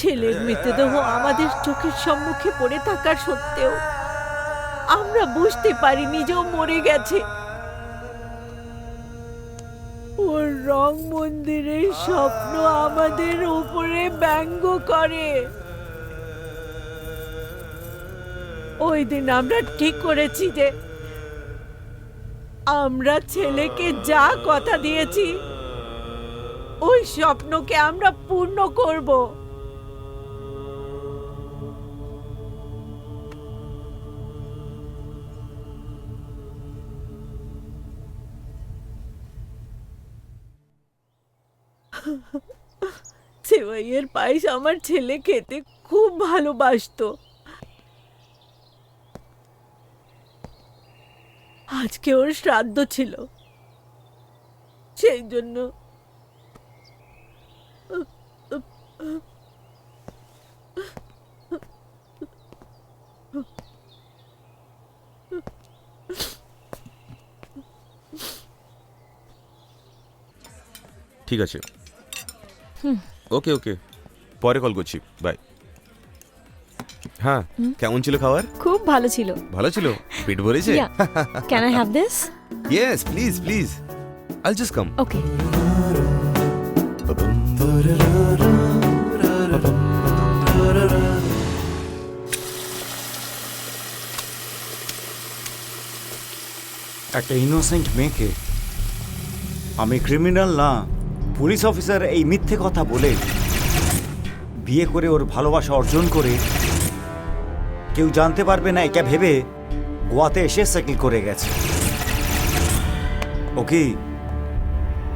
ছেলের মৃতদেহ আমাদের চোখের সম্মুখে পড়ে থাকার সত্ত্বেও আমরা বুঝতে পারিনি যে ও মরে গেছে। ওর রং মন্দিরের স্বপ্ন আমাদের উপরে ব্যঙ্গ করে। ওই দিন আমরা ঠিক করেছি যে আমরা ছেলেকে যা কথা দিয়েছি ওই স্বপ্নকে আমরা পূর্ণ করব। সেওইয়ের পায়েস আমার ছেলে খেতে খুব ভালোবাসতো। আজকে ওর শ্রাদ্ধ ছিল, সেই জন্য ঠিক আছে, ওকে ওকে, পরে কল করছি, বাই। হ্যাঁ, কেমন ছিল খাবার? খুব ভালো ছিল। ভালো ছিল? পেট ভরেছে? Can I have this? Yes please please, I'll just come. Okay. একটা ইনোসেন্ট মেয়েকে, আমি ক্রিমিনাল না পুলিশ অফিসার, এই মিথ্যে কথা বলে বিয়ে করে ওর ভালোবাসা অর্জন করে কেউ জানতে পারবে না এটা ভেবে গোয়াতে এসে সেটেল করে গেছে। ও কি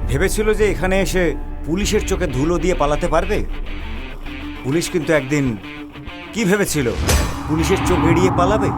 ভেবেছিল যে এখানে এসে পুলিশের চোখে ধুলো দিয়ে পালাতে পারবে? পুলিশ কিন্তু একদিন কি ভেবেছিল, পুলিশের চোখ এড়িয়ে পালাবে?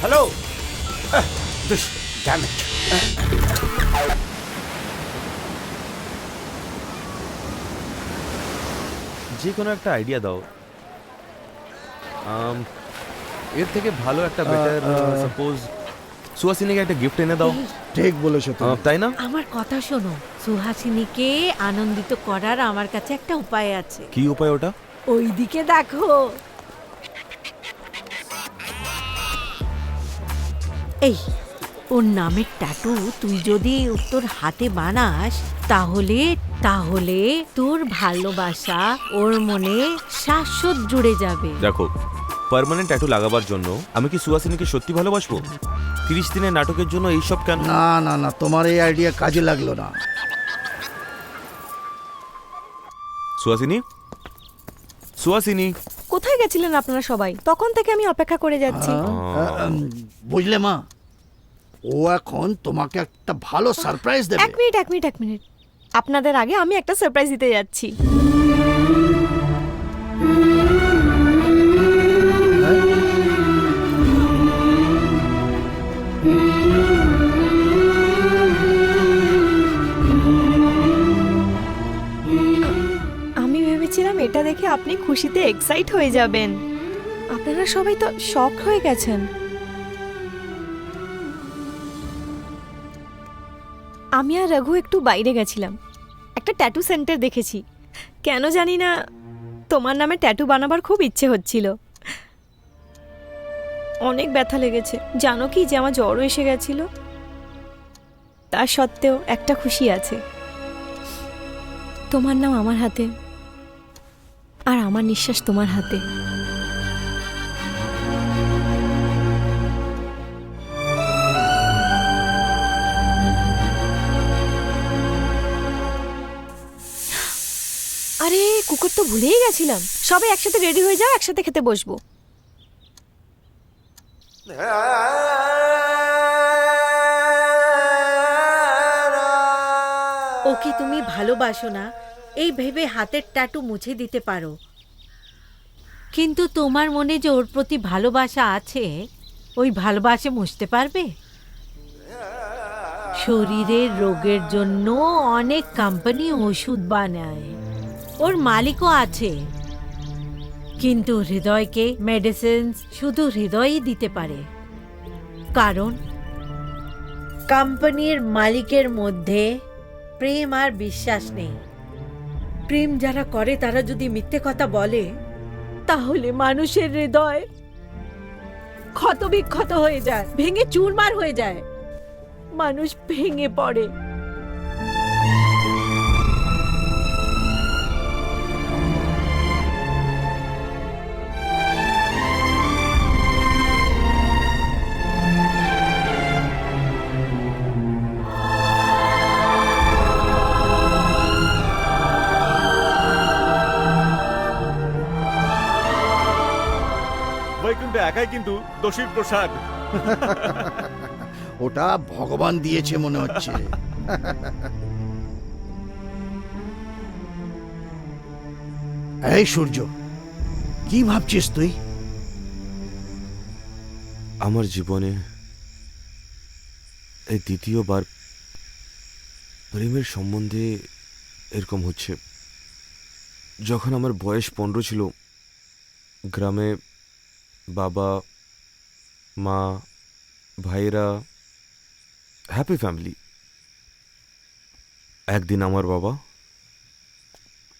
Hello, damn it. যে কোনো একটা আইডিয়া দাও। এর থেকে ভালো একটা বেটার, সাপোজ সুহাসিনীকে একটা গিফট এনে দাও। ঠিক বলেছো তুমি। তাই না? আমার কথা শোনো, সুহাসিনীকে আনন্দিত করার আমার কাছে একটা উপায় আছে। কি উপায় ওটা? ওইদিকে দেখো। এই ওর নামের ট্যাটু তুই যদি তোর হাতে বানাস তাহলে তাহলে তোর ভালোবাসা ওর মনে শাশ্বত জুড়ে যাবে। দেখো, পার্মানেন্ট ট্যাটু লাগাবার জন্য আমি কি সুহাসিনীকে সত্যি ভালোবাসবো? 30 দিনের নাটকের জন্য এইসব কেন? না না না, তোমার এই আইডিয়া কাজে লাগলো না। সুহাসিনী, সুহাসিনী, কোথায় গেছিলেন আপনারা সবাই? তখন থেকে আমি অপেক্ষা করে যাচ্ছি। বুঝলে মা, ও এখন তোমাকে একটা ভালো সারপ্রাইজ দেবে। এক মিনিট। আপনাদের আগে আমি একটা সারপ্রাইজ দিতে যাচ্ছি। আমি ভেবেছিলাম এটা দেখে আপনি খুশিতে এক্সাইট হয়ে যাবেন। আপনারা সবাই তো শক হয়ে গেছেন। আমি আর রঘু একটু বাইরে গেছিলাম, একটা ট্যাটু সেন্টার দেখেছি। কেন জানি না তোমার নামে ট্যাটু বানাবার খুব ইচ্ছে হচ্ছিল। অনেক ব্যথা লেগেছে, জানো কি যে আমার জ্বরও এসে গেছিল। তা সত্ত্বেও একটা খুশি আছে, তোমার নাম আমার হাতে আর আমার নিঃশ্বাস তোমার হাতে। আরে কুকুর তো ভুলেই গেছিলাম। সবাই একসাথে রেডি হয়ে যাও, একসাথে খেতে বসবো। ওকে তুমি ভালোবাসো না এই ভেবে হাতের ট্যাটু মুছে দিতে পারো, কিন্তু তোমার মনে যে ওর প্রতি ভালোবাসা আছে, ওই ভালোবাসা মুছতে পারবে? শরীরের রোগের জন্য অনেক কোম্পানি ওষুধ বানায়, ওর মালিকও আছে, কিন্তু হৃদয়কে মেডিসিন শুধু হৃদয়ই দিতে পারে, কারণ কোম্পানির মালিকের মধ্যে প্রেম আর বিশ্বাস নেই। প্রেম যারা করে তারা যদি মিথ্যে কথা বলে, তাহলে মানুষের হৃদয় ক্ষতবিক্ষত হয়ে যায়, ভেঙে চুরমার হয়ে যায়, মানুষ ভেঙে পড়ে। বৈকুণ্ঠ একাই কিন্তু দোষীর প্রসাদ। ওটা ভগবান দিয়েছে মনে হচ্ছে। এই সূর্য, কি ভাবছিস তুই? আমার জীবনে এই দ্বিতীয়বার প্রেমের সম্বন্ধে এরকম হচ্ছে। যখন আমার বয়স 15 ছিল, গ্রামে বাবা মা ভাইরা হ্যাপি ফ্যামিলি। একদিন আমার বাবা,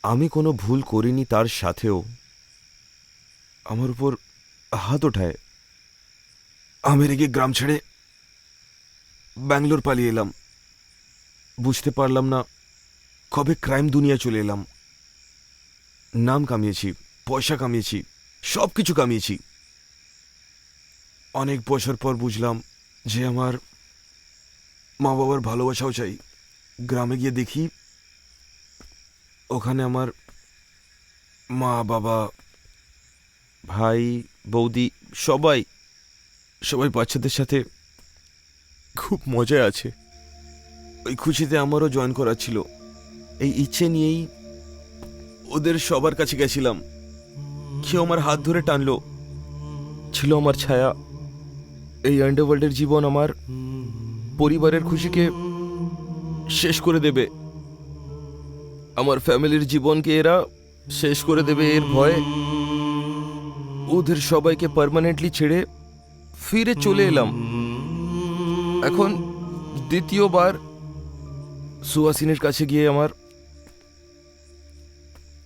আমি কোনো ভুল করিনি তার সাথেও, আমার উপর হাত ওঠায়। আমি রেগে গ্রাম ছেড়ে ব্যাঙ্গালোর পালিয়ে এলাম। বুঝতে পারলাম না কবে ক্রাইম দুনিয়া চলে এলাম। নাম কামিয়েছি, পয়সা কামিয়েছি, সব কিছু কামিয়েছি। অনেক বছর পর বুঝলাম যে আমার মা বাবার ভালোবাসাও চাই। গ্রামে গিয়ে দেখি ওখানে আমার মা বাবা ভাই বৌদি সবাই বাচ্চাদের সাথে খুব মজায় আছে। ওই খুশিতে আমারও জয়েন করা ছিল। এই ইচ্ছে নিয়েই ওদের সবার কাছে গেছিলাম। কেউ আমার হাত ধরে টানলো, ছিল আমার ছায়া। এই আন্ডারওয়ার্ল্ডের জীবন আমার পরিবারের খুশিকে শেষ করে দেবে, আমার ফ্যামিলির জীবনকে এরা শেষ করে দেবে এর ভয়ে ওদের সবাইকে পার্মানেন্টলি ছেড়ে ফিরে চলে এলাম। এখন দ্বিতীয়বার সুহাসিনীর কাছে গিয়ে আমার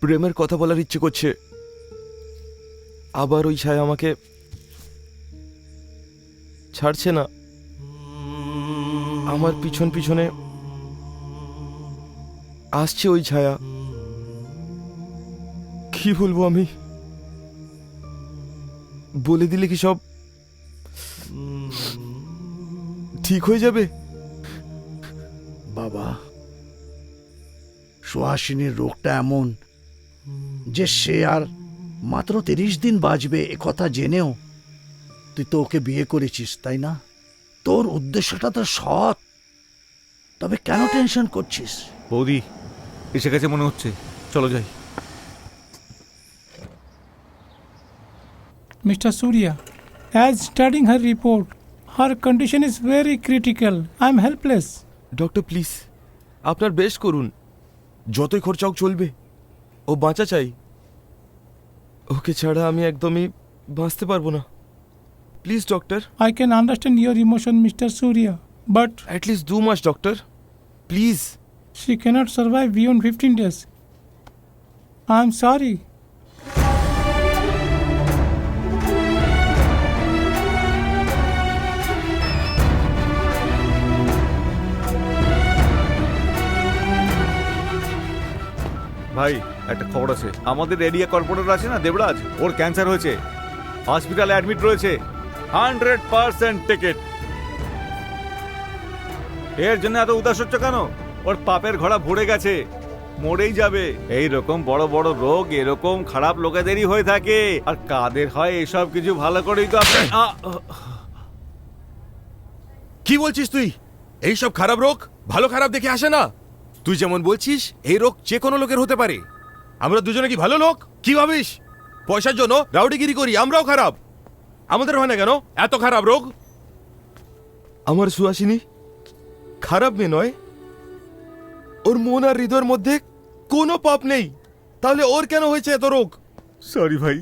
প্রেমের কথা বলার ইচ্ছে করছে। আবার ওই ছায়া আমাকে ছাড়ছে না। আমার পিছন পিছনে আসছে ওই ছায়া। কি বলবো আমি? বলে দিলে কি সব ঠিক হয়ে যাবে? বাবা, সুহাসিনীর রোগটা এমন যে সে আর মাত্র 30 দিন বাঁচবে এ কথা জেনেও তুই তো ওকে বিয়ে করেছিস, তাই না? তোর উদ্দেশ্যটা তো সৎ, তবে কেন টেনশন করছিস? বৌদি এসে গেছে মনে হচ্ছে, চলো যাই। Mr. Surya, as studying her report, her condition is very critical. I am helpless. Doctor please আপনার বেস্ট করুন। যতই খরচা হোক চলবে, ও বাঁচা চাই। ওকে ছাড়া আমি একদমই বাঁচতে পারবো না। Please doctor. I can understand your emotion, Mr. Surya, but at least 2 মাস doctor, please. she cannot survive beyond 15 days. I am sorry. ভাই একটা খবর আছে, আমাদের এরিয়া কর্পোরেটর আছে না দেবরাজ, ওর ক্যান্সার হয়েছে, হসপিটালে অ্যাডমিট রয়েছে। 100% টিকিট। এর জন্য এত উদাস হচ্ছ কেন? ওর পাপের ঘোড়া ভরে গেছে, মরেই যাবে। এই রকম বড় বড় রোগ এরকম খারাপ লোকেদেরই হয়ে থাকে, আর কাদের হয় এসব কিছু ভালো করেই তো আপনি কি বলছিস তুই? এই সব খারাপ রোগ ভালো খারাপ দেখে আসে না। তুই যেমন বলছিস এই রোগ যে কোনো লোকের হতে পারে। আমরা দুজনে কি ভালো লোক? কি ভাবিস পয়সার জন্য রাউডিগিরি করি আমরাও খারাপ? আমাদের হয় না কেন এত খারাপ রোগ? আমার সুহাসিনী খারাপ মেয়ে নয়, ওর মন আর হৃদয়ের মধ্যে কোনো পাপ নেই, তাহলে ওর কেন হয়েছে এত রোগ? সরি ভাই,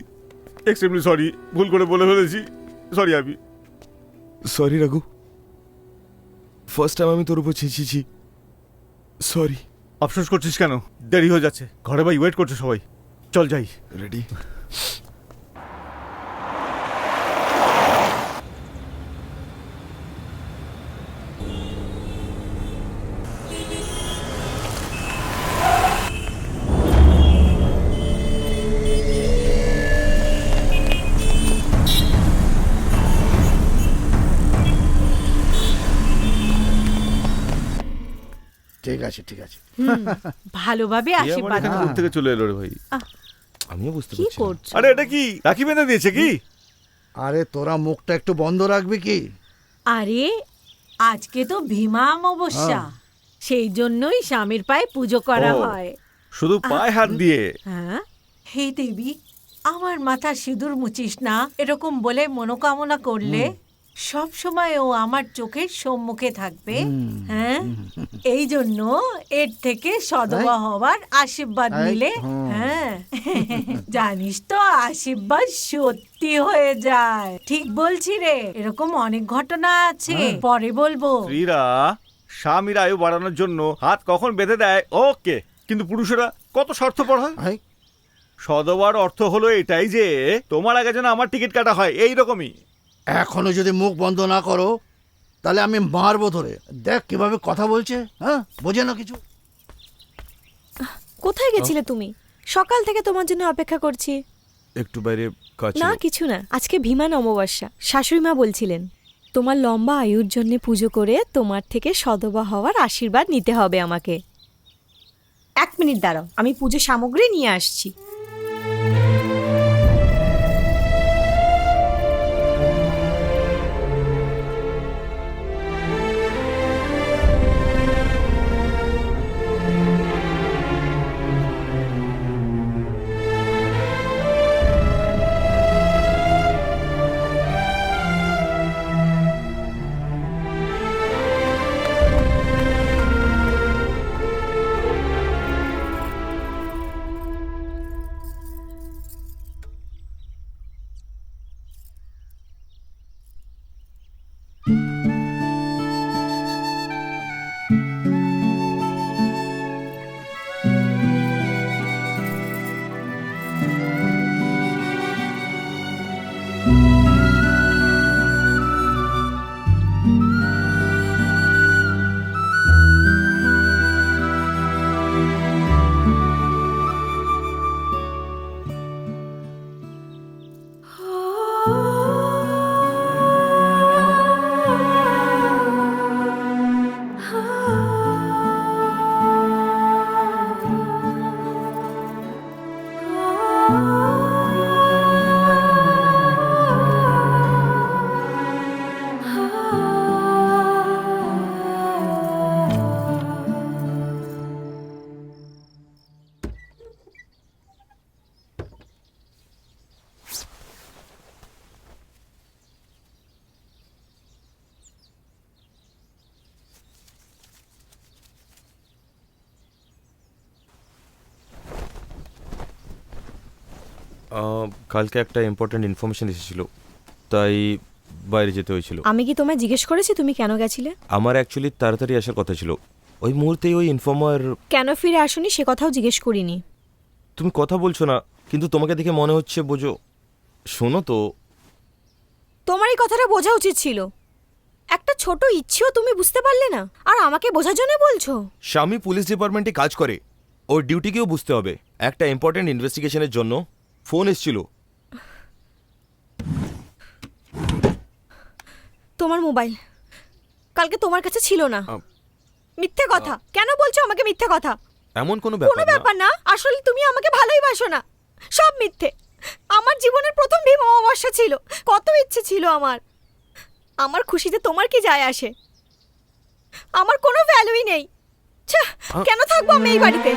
এক্সট্রিমলি সরি, ভুল করে বলে ফেলেছি, সরি আমি। সরি রঘু, ফার্স্ট টাইম আমি তোর উপর ছিঁচেছি, সরি। আফসোস করছিস কেন? দেরি হয়ে যাচ্ছে, ঘরে ভাই ওয়েট করছে সবাই, চল যাই। রেডি? ঠিক আছে ঠিক আছে। ভালোভাবে আশীর্বাদ এখানে করো। দূর থেকে চলে এলো রে ভাই। আমিও বুঝতে কি পারছি না। করছো? আরে এটা কি রাখি বেঁধে দিয়েছে কি? আরে তোরা মুখটা একটু বন্ধ রাখবি কি? আরে আজকে তো ভীমা অমাবস্যা, সেই জন্যই স্বামীর পায়ে পুজো করা ও। হয়। শুধু পায়ে হাত দিয়ে? হ্যাঁ, হে দেবী, আমার মাথা সিঁদুর মুছিস না, এরকম বলে মনোকামনা করলে সব সময় ও আমার চোখের সম্মুখে থাকবে। হ্যাঁ, এই জন্য এর থেকে সদবা হওয়ার আশীর্বাদ নিলে, হ্যাঁ জানিস তো আশীর্বাদ সত্যি হয়ে যায়। ঠিক বলছি রে, এরকম অনেক ঘটনা আছে, পরে বলবো। স্ত্রীরা স্বামীর আয়ু বাড়ানোর জন্য হাত কখন বেঁধে দেয় ওকে, কিন্তু পুরুষেরা কত স্বার্থপর হয়। এই, সদবার অর্থ হলো এটাই যে তোমার আগে যেন আমার টিকিট কাটা হয়, এই রকমই। এখনো যদি মুখ বন্ধ না করো তাহলে আমি মারবো ধরে। দেখ কিভাবে কথা বলছে, হ্যাঁ বোঝে না কিছু। কোথায় গেছিলে তুমি? সকাল থেকে তোমার জন্য অপেক্ষা করছি। একটু বাইরে কাজ ছিল। না কিছু না, আজকে ভীমান অমাবস্যা, শাশুড়ি মা বলছিলেন তোমার লম্বা আয়ুর জন্য পুজো করে তোমার থেকে সদবা হওয়ার আশীর্বাদ নিতে হবে আমাকে। 1 মিনিট দাঁড়াও, আমি পুজো সামগ্রী নিয়ে আসছি। কালকে একটা ইম্পর্টেন্ট ইনফরমেশন এসেছিল, তাই বাইরে যেতে হয়েছিল। আমি কি তোমায় জিজ্ঞেস করেছি তুমি কেন গেছিলে? আমার অ্যাকচুয়ালি তাড়াতাড়ি আসার কথা ছিল, ওই মুহূর্তেই ওই ইনফর্মার। কেন ফিরে আসোনি সে কথাও জিজ্ঞেস করিনি। তুমি কথা বলছো না, কিন্তু তোমাকে দেখে মনে হচ্ছে বোঝো। শোনো তো, তোমার এই কথাটা বোঝা উচিত ছিল। একটা ছোট ইচ্ছেও তুমি বুঝতে পারলে না, আর আমাকে বোঝার জন্য বলছো? স্বামী পুলিশ ডিপার্টমেন্টে কাজ করে, ওর ডিউটিকেও বুঝতে হবে। একটা ইম্পর্টেন্ট ইনভেস্টিগেশনের জন্য ফোন এসেছিল। তোমার মোবাইল কালকে তোমার কাছে ছিল না। মিথ্যে কথা কেন বলছো আমাকে? মিথ্যে কথা এমন কোনো কোনো ব্যাপার না। ব্যাপার না। আসলে তুমি আমাকে ভালোই বাসো না, সব মিথ্যে। আমার জীবনের প্রথম ভীম অমাবস্যা ছিল, কত ইচ্ছে ছিল আমার। আমার খুশিতে তোমার কি যায় আসে? আমার কোনো ভ্যালুই নেই। ছ্যা, কেন থাকবো আমি এই বাড়িতে?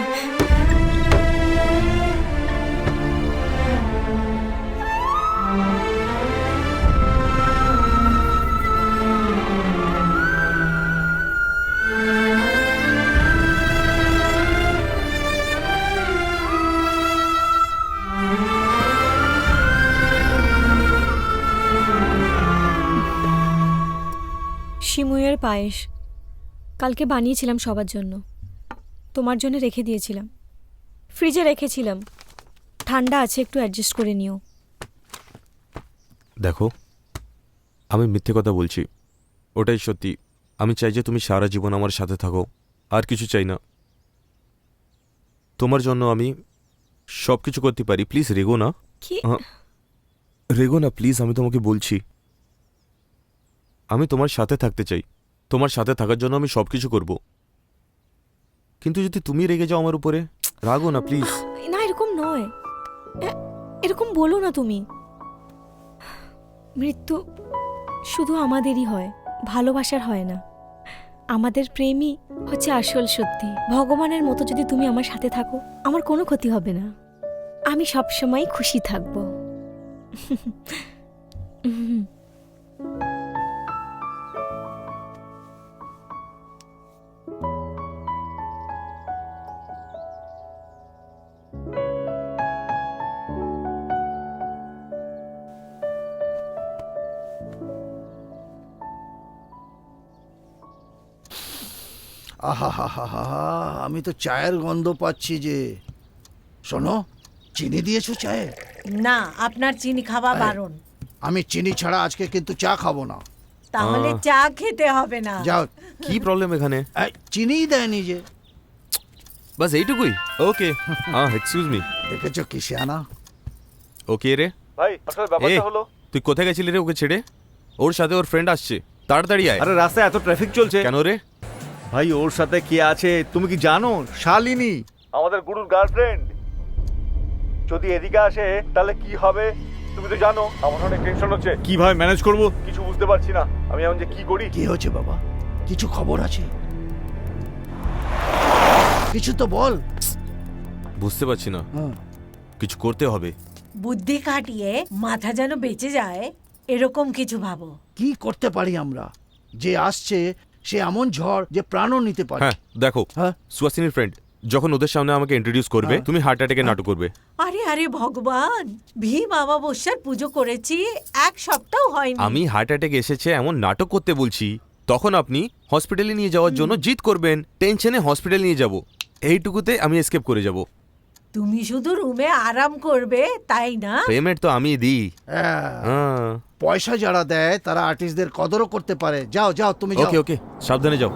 শিমুয়ের পায়েস কালকে বানিয়েছিলাম সবার জন্য, তোমার জন্য রেখে দিয়েছিলাম, ফ্রিজে রেখেছিলাম। ঠান্ডা আছে, একটু অ্যাডজাস্ট করে নিও। দেখো, আমি মিথ্যে কথা বলছি, ওটাই সত্যি। আমি চাই যে তুমি সারা জীবন আমার সাথে থাকো, আর কিছু চাই না। তোমার জন্য আমি সব কিছু করতে পারি। প্লিজ রেগো না। কি? রেগো না প্লিজ, আমি তোমাকে বলছি। আমি তোমার সাথে থাকতে চাই, তোমার সাথে থাকার জন্য আমি সব কিছু করব। কিন্তু যদি তুমি রেগে যাও আমার উপরে, রাগো না প্লিজ। না, এরকম নয়, এরকম বলো না তুমি। মৃত্যু শুধু আমাদেরই হয়, ভালোবাসার হয় না। আমাদের প্রেমই হচ্ছে আসল সত্যি। ভগবানের মতো যদি তুমি আমার সাথে থাকো, আমার কোনো ক্ষতি হবে না। আমি সবসময় খুশি থাকবো। আহা হা হা হা, আমি তো চায়ের গন্ধ পাচ্ছি যে। শোনো, চিনি দিয়েছো চায়ে? না, আপনার চিনি খাওয়া বারণ। আমি চিনি ছাড়া আজকে কিন্তু চা খাবো না। তাহলে চা খেতে হবে না। যাও, কি প্রবলেম এখানে? চিনিই দেয়নি যে। বাস এইটুকুই? ওকে, হ্যাঁ, এক্সকিউজ মি। দেখেছো কি শিয়ানা? ওকে রে ভাই আসলে এ, ব্যাপারটা হলো, তুই কোথায় গেছিলি রে ওকে ছেড়ে? ওর সাথে ওর ফ্রেন্ড আসছে, তাড়াতাড়ি আয়। আরে রাস্তায় এত ট্রাফিক চলছে। কেন রে? ভাই ওর সাথে কে আছে তুমি কি জানো? শালিনী, আমাদের গুরুর গার্লফ্রেন্ড। যদি এদিকে আসে তাহলে কি হবে তুমি তো জানো। আমার অনেক টেনশন হচ্ছে, কিভাবে ম্যানেজ করব কিছু বুঝতে পারছি না। আমি এখন যে কি করি। কি হয়েছে বাবা? কিছু খবর আছে? কিছু তো বল। বুঝতে পারছি না, হ্যাঁ। কিছু করতে হবে। বুদ্ধি খাটিয়ে মাথা যেন বেঁচে যায়, এরকম কিছু ভাবো। কি করতে পারি আমরা? যে আসছে সে এমন ঝড় যে প্রাণও নিতে পারে। হ্যাঁ দেখো, হ্যাঁ। সুহাসিনীর ফ্রেন্ড যখন ওদের সামনে আমাকে ইন্ট্রোডিউস করবে, হ্যাঁ। তুমি হার্ট অ্যাটাকের নাটক করবে। আরে আরে ভগবান, ভীম অমাবস্যার পুজো করেছি, এক সপ্তাহ হয়নি। আমি হার্ট অ্যাটাক এসেছে এমন নাটক করতে বলছি, তখন আপনি হসপিটালে নিয়ে যাওয়ার জন্য জিদ করবেন। টেনশনে হসপিটাল নিয়ে যাব, এইটুকুতে আমি এসকেপ করে যাব। তুমি শুধু রুমে আরাম করবে, তাই না? পেমেন্ট তো আমি দিই। হ্যাঁ। হ্যাঁ, পয়সা যারা দেয় তারা আর্টিস্টদের কদরও করতে পারে। যাও যাও, তুমি যাও। ওকে ওকে, সাবধানে যাও।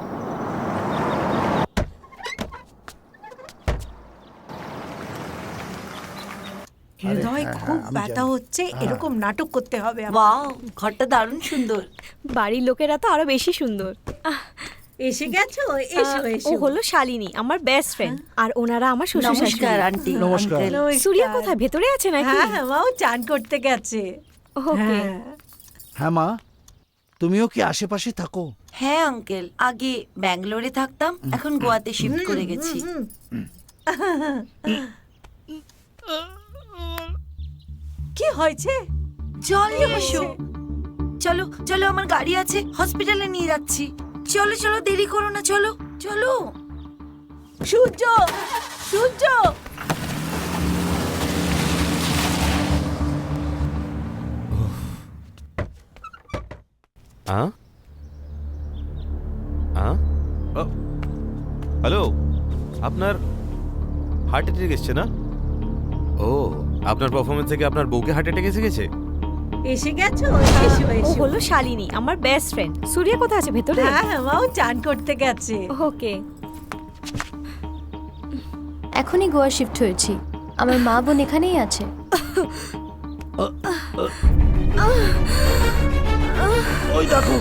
হৃদয় হ্যাঁ, খুব আমি ব্যথা জানি। হচ্ছে, এরকম নাটক করতে হবে আমার। ওয়াও, ঘরটা দারুণ সুন্দর। বাড়ির লোকেরা তো আরো বেশি সুন্দর। এসে গেছো? এসো ও এসো। হলো শালিনী, আমার বেস্ট ফ্রেন্ড, আর ওনারা আমার শ্বশুর নমস্কার শাশুড়ি। আন্টি, নমস্কার। আঙ্কেল। সূর্যা কোথায়, ভেতরে আছে নাকি? হ্যাঁ হ্যাঁ, মাও চান করতে গেছে। ওকে। হ্যাঁ। হ্যাঁ মা, তুমিও কি আশেপাশে থাকো? হ্যাঁ আঙ্কেল, আগে ব্যাঙ্গালোরে থাকতাম, এখন গোয়াতে শিফট করে গেছি। কি হয়েছে? চল এসো, চলো চলো, আমার গাড়ি আছে, হসপিটালে নিয়ে যাচ্ছি। চলো চলো, দেরি করো না, চলো চলো। সূর্য, সূর্য, হ্যাঁ হ্যাঁ, হ্যালো, আপনার হার্ট অ্যাটাক এসছে না? ও, আপনার পারফরমেন্স থেকে আপনার বউকে হার্ট অ্যাটাক এসে গেছে? এসে গেছো? এসো ও এসো। হলো শালিনী, আমার বেস্ট ফ্রেন্ড। সূর্যা কোথায় আছে, ভেতরে? হ্যাঁ হ্যাঁ, মাও চান করতে গেছে। ওকে। এখনই গোয়া শিফট হয়েছি, আমার মা বোন এখানেই আছে। ওই দেখো।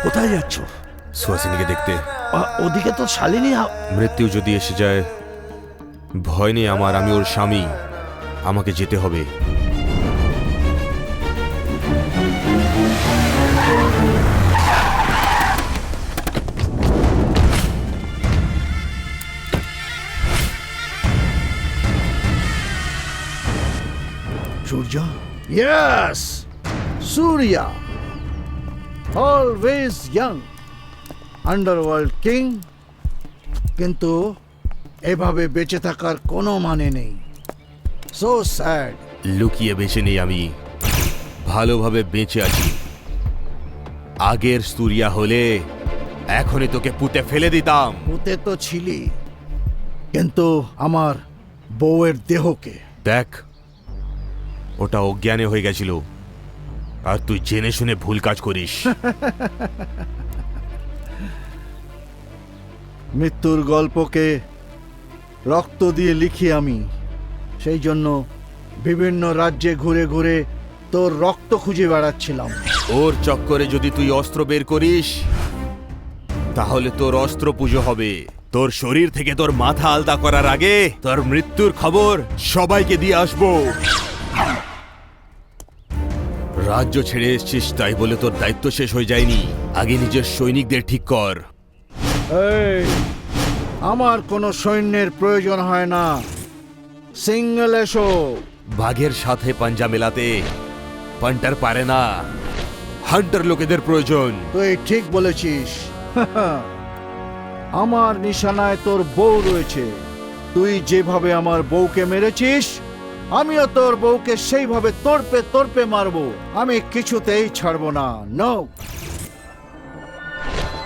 কোথায় যাচ্ছ? সুহাসিনীকে দেখতে। ওদিকে তো শালিনী মৃত্যু যদি এসে যায়, ভয় নেই আমার, আমি ওর স্বামী, আমাকে যেতে হবে। সূর্য, ইয়েস, সূর্যা, অলওয়েজ ইয়াং, আন্ডারওয়ার্ল্ড কিং। কিন্তু এভাবে বেঁচে থাকার কোনো মানে নেই। So sad. লুকিয়ে বেঁচে নেই আমি, ভালোভাবে বেঁচে আছি। আগের সূর্যা হলে এখনই তোকে পুঁতে ফেলে দিতাম। পুঁতে তো ছিলি, কিন্তু আমার বউয়ের দেহকে। দেখ, ওটা অজ্ঞানে হয়ে গেছিল, আর তুই জেনে শুনে ভুল কাজ করিস। মৃত্যুর গল্পকে রক্ত দিয়ে লিখি আমি, সেই জন্য বিভিন্ন রাজ্যে ঘুরে ঘুরে তোর রক্ত খুঁজে বেড়াচ্ছিলাম। ওর চক্করে যদি তুই অস্ত্র বের করিস, তাহলে তোর অস্ত্র পুজো হবে। তোর শরীর থেকে তোর মাথা আলতা করার আগে তোর মৃত্যুর খবর সবাইকে দিয়ে আসবো। রাজ্য ছেড়ে এসছিস তাই বলে তোর দায়িত্ব শেষ হয়ে যায়নি। আগে নিজের সৈনিকদের ঠিক কর। এই, আমার কোনো সৈন্যের প্রয়োজন হয় না, সিঙ্গেল এসো। বাঘের সাথে পাঞ্জা মেলাতে পান্টার পারে না, হান্টার লোকেদের প্রয়োজন। তুই ঠিক বলেছিস। আমার নিশানায় তোর বউ রয়েছে। তুই যেভাবে আমার বউকে মেরেছিস, আমিও তোর বউকে সেইভাবে তোড়পে তোড়পে মারবো। আমি কিছুতেই ছাড়বো না। নো,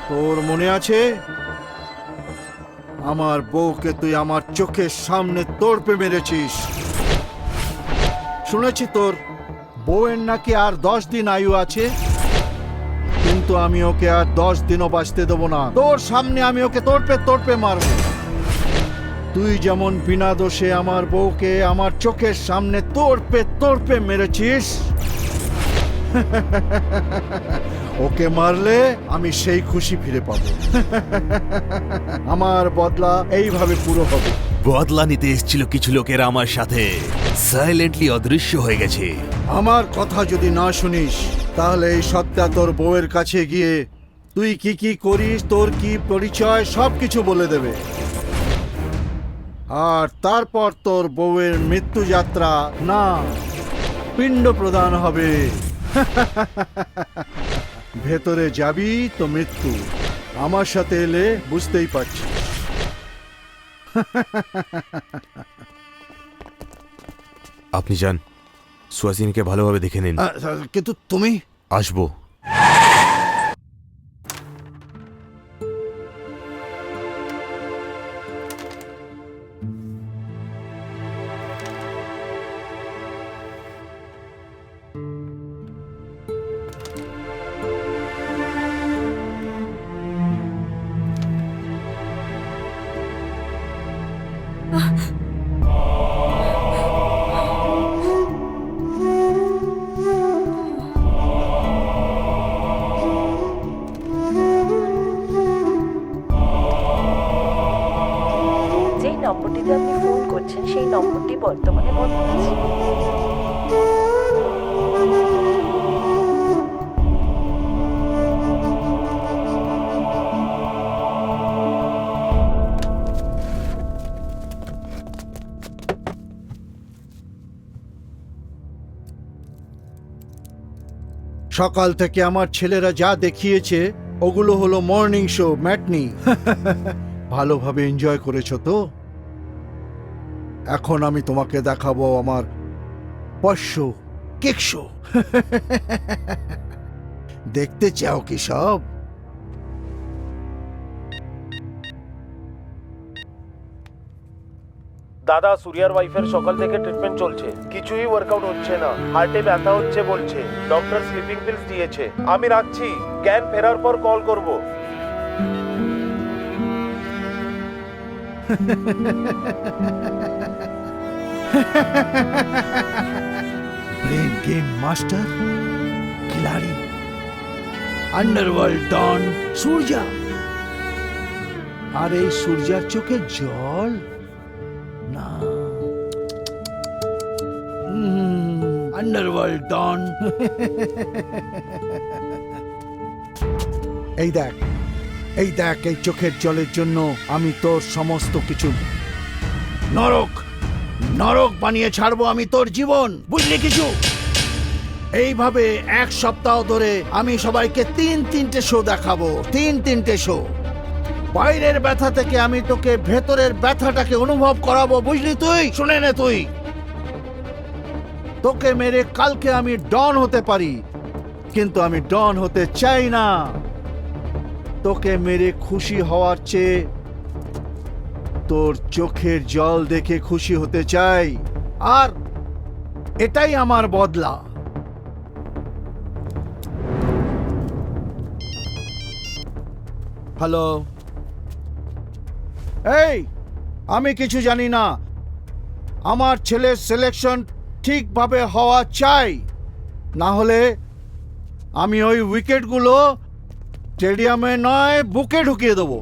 তোর মনে আছে আমার বউকে তুই আমার চোখের সামনে তোড়পে মেরেছিস? শুনেছি তোর বউয়ের নাকি আর 10 দিন আয়ু আছে, কিন্তু আমি ওকে আর 10 দিনও বাঁচতে দেবো না। তোর সামনে আমি ওকে তোড়পে তোড়পে মারবো। তুই যেমন বিনা দোষে আমার বউকে আমার চোখের সামনে তোড়পে তোড়পে মেরেছিস, ওকে মারলে আমি সেই খুশি ফিরে পাবো। আমার বদলা এইভাবে পুরো হবে। বদলা নিতে এসেছিল কিছু লোকেরা আমার সাথে, সাইলেন্টলি অদৃশ্য হয়ে গেছে। আমার কথা যদি না শুনিস, তাহলে এই সত্তা তোর বউয়ের কাছে গিয়ে তুই কি কি করিস, তোর কি পরিচয়, সবকিছু বলে দেবে। আর তারপর তোর বউয়ের মৃত্যু যাত্রা না, পিণ্ড প্রদান হবে। ভেতরে যাবি তো মৃত্যু, আমার সাথে এলে বুঝতেই পারছিস। আপনি যান, সুহাসিনীকে ভালোভাবে দেখে নিন। কিন্তু তুমি? আসবো। যেই নম্বরটিতে আপনি ফোন করছেন সেই নম্বরটি বর্তমানে বন্ধ আছে। সকাল থেকে আমার ছেলেরা যা দেখিয়েছে ওগুলো হলো মর্নিং শো, ম্যাটনি। ভালোভাবে এনজয় করেছো তো? এখন আমি তোমাকে দেখাবো আমার পশ্য কেক শো। দেখতে চাও কি সব? দাদা, সূর্যার ওয়াইফের সকাল থেকে ট্রিটমেন্ট চলছে, কিছুই ওয়ার্কআউট হচ্ছে না, হার্টে ব্যথা হচ্ছে বলছে, ডক্টর স্লিপিং পিলস দিয়েছে। আমি রাখছি, জ্ঞান ফেরার পর কল করব। ব্রেন গেম মাস্টার, খিলাড়ি। আন্ডারওয়ার্ল্ড ডন সূর্যা। আর এই সূর্যার চোখে জল না, আন্ডারওয়ার্ল্ড ডন। এই দেখ, এই দেখ, এই চোখের জলের জন্য আমি তোর সমস্ত কিছু নরক নরক বানিয়ে ছাড়বো আমি তোর জীবন, বুঝলি কিছু? এইভাবে এক সপ্তাহ ধরে আমি সবাইকে তিনটে শো দেখাবো, তিনটে শো। বাইরের ব্যথা থেকে আমি তোকে ভেতরের ব্যথাটাকে অনুভব করাবো, বুঝলি তুই? শুনে নে তুই, তোকে মেরে কালকে আমি ডন হতে পারি, কিন্তু আমি ডন হতে চাই না। তোকে মেরে খুশি হওয়ার চেয়ে তোর চোখের জল দেখে খুশি হতে চাই, আর এটাই আমার বদলা। হ্যালো, এই আমি কিছু জানি না, আমার ছেলের সিলেকশন ঠিকভাবে হওয়া চাই, না হলে আমি ওই উইকেটগুলো স্টেডিয়ামে নয় বুকে ঢুকিয়ে দেবো।